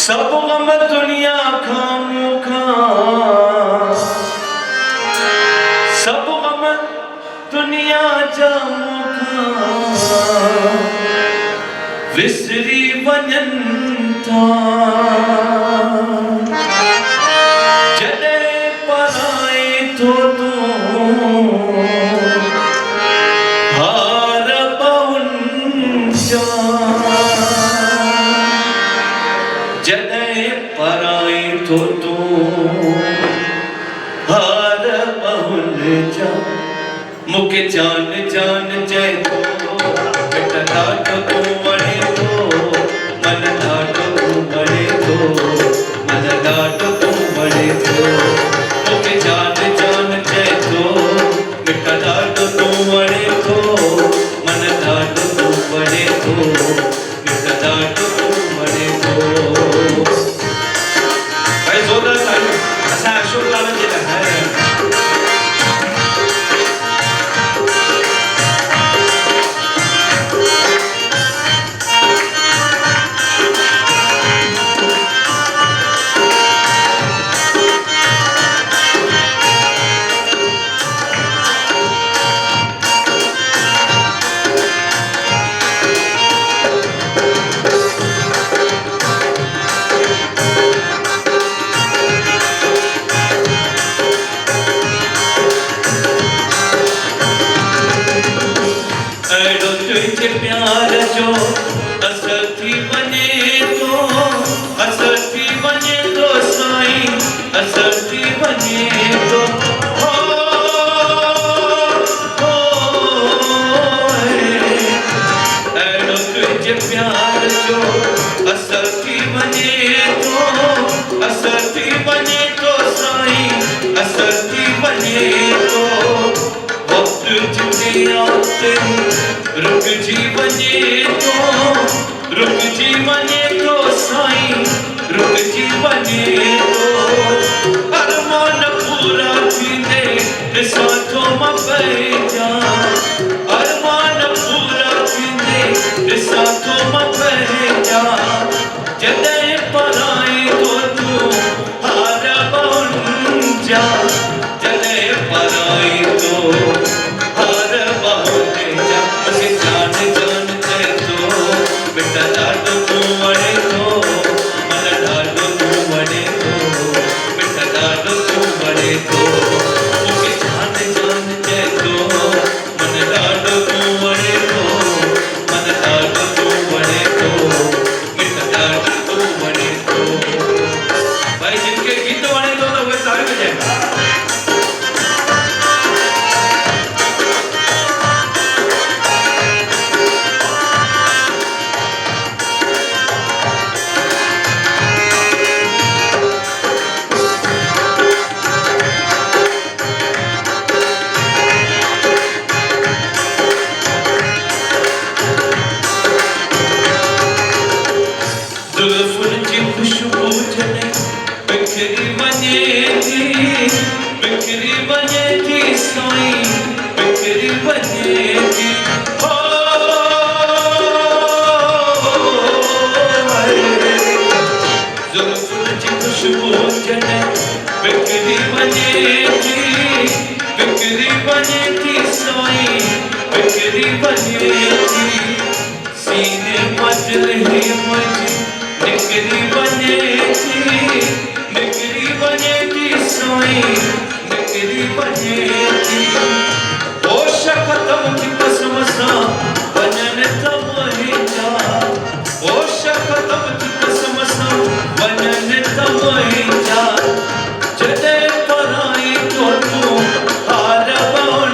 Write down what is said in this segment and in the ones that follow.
सब गम दुनिया खामोखा, सब गम दुनिया जामोखा विसरी वञनि जॾहिं पराए थो तूं हार पहुन जा, जॾहिं पराए थो तूं हार पहुन जा। मूंखे जान जान चए थो बेटा ॾाढो तूं वणे थो, मन ॾाढो तूं वणे थो, मन ॾाढो तूं वणे थो। मूंखे जान जान चए थो बेटा ॾाढो तूं वणे थो, मन ॾाढो तूं वणे थो, बेटा ॾाढो तूं वणे थो। भाई ज़ोरदार तालियूं असां अशोक लाल जे लाइ। तुझे प्यार जो असर थी वञे थो, असर थी वञे थो साईं, असर थी वञे थो। अहिड़ो तुझे प्यार जो असर थी वञे थो, असर थी वञे थो साईं, असर थी वञे थो। वक्त जिते आते रुकजी वञे थो, रुकजी वञे थो साईं, रुकजी वञे थो। अरमान पूरा थींदे ॾिसां थो मां पंहिंजा, अरमान पूरा थींदे ॾिसां थो मां पंहिंजा। जॾहिं पराए थो तूं हार पहुन जा, जॾहिं पराए थो हार पहुन जा। मूंखे जान जान चए थो बेटा ॾाढो तूं वणे थो, मन ॾाढो तूं वणे थो, बेटा ॾाढो तूं वणे थो। मूंखे जान जान चए थो मन ॾाढो तूं वणे थो, मन ॾाढो तूं वणे थो, बेटा ॾाढो तूं वणे थो। भाई जिनके गीत वणे थो त उहे तालियूं वॼाइनि। जुल्फ़ुनि जी खुशबू जॾहिं बिखरी वञे थी, बिखरी वञे थी साईं, बिखरी वञे थी। जुल्फ़ुनि जी खुशबू जॾहिं बिखरी वञे थी, बिखरी वञे थी साईं, बिखरी वञे थी। सीने मां दिल ही मुंहिंजी निकरी वञे थी, निकरी वञे थी साईं, निकरी वञे थी। होश ख़तम थी कसम सां वञनि त मुंहिंजा, होश ख़तम थी कसम सां वञनि त मुंहिंजा। जॾहिं पराए थो तूं हार पहुन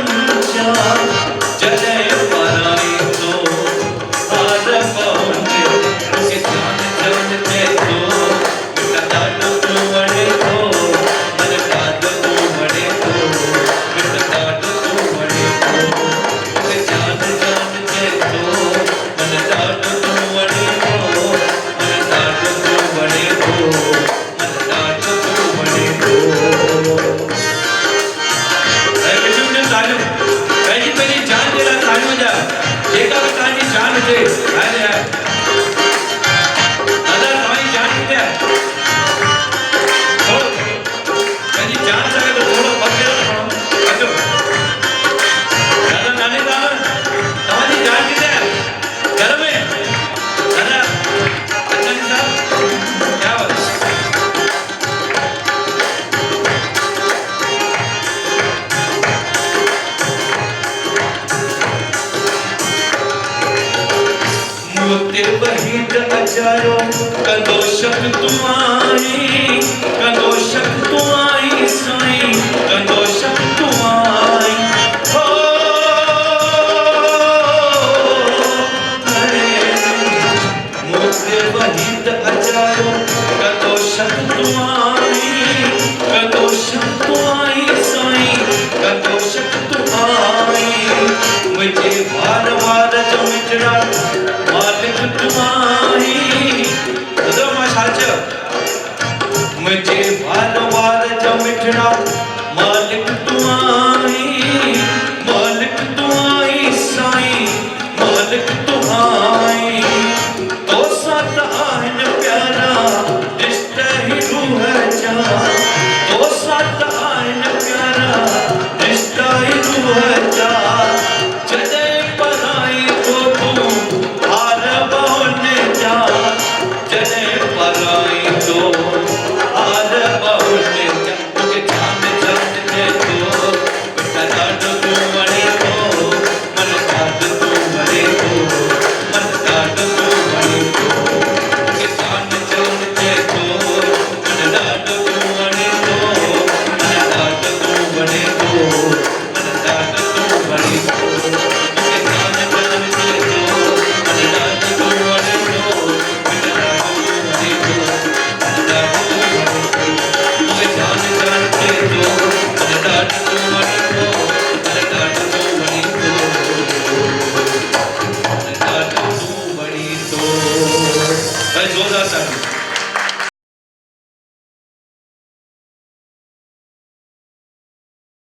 जा, जॾहिं पराए थो हार पहुन जा। मूंखे जान जान चए थो बेटा ॾाढो तूं वणे थो, मन ॾाढो तूं वणे थो, बेटा ॾाढो अचायो कंदो शक तू आई, कंदो शक तू आई साईं, कंदो शक तू आई। हो मूंखे वहीद अचायो कंदो शक तू आई, कंदो शक तू आई साईं, कंदो शक तू आई। मुझे वार वार जो मिटड़ा मालिक तू आई, मुझे वार वार जो मिटड़ा मालिक तू आई, मालिक तू आई साईं, मालिक तू आई। तो साथ आहिन प्यारा रिश्ते ही रूह जा, तो साथ आहिन प्यारा रिश्ता ही रूह जा। जॾहिं पराई तो तू हार बन जा, जॾहिं पराई तो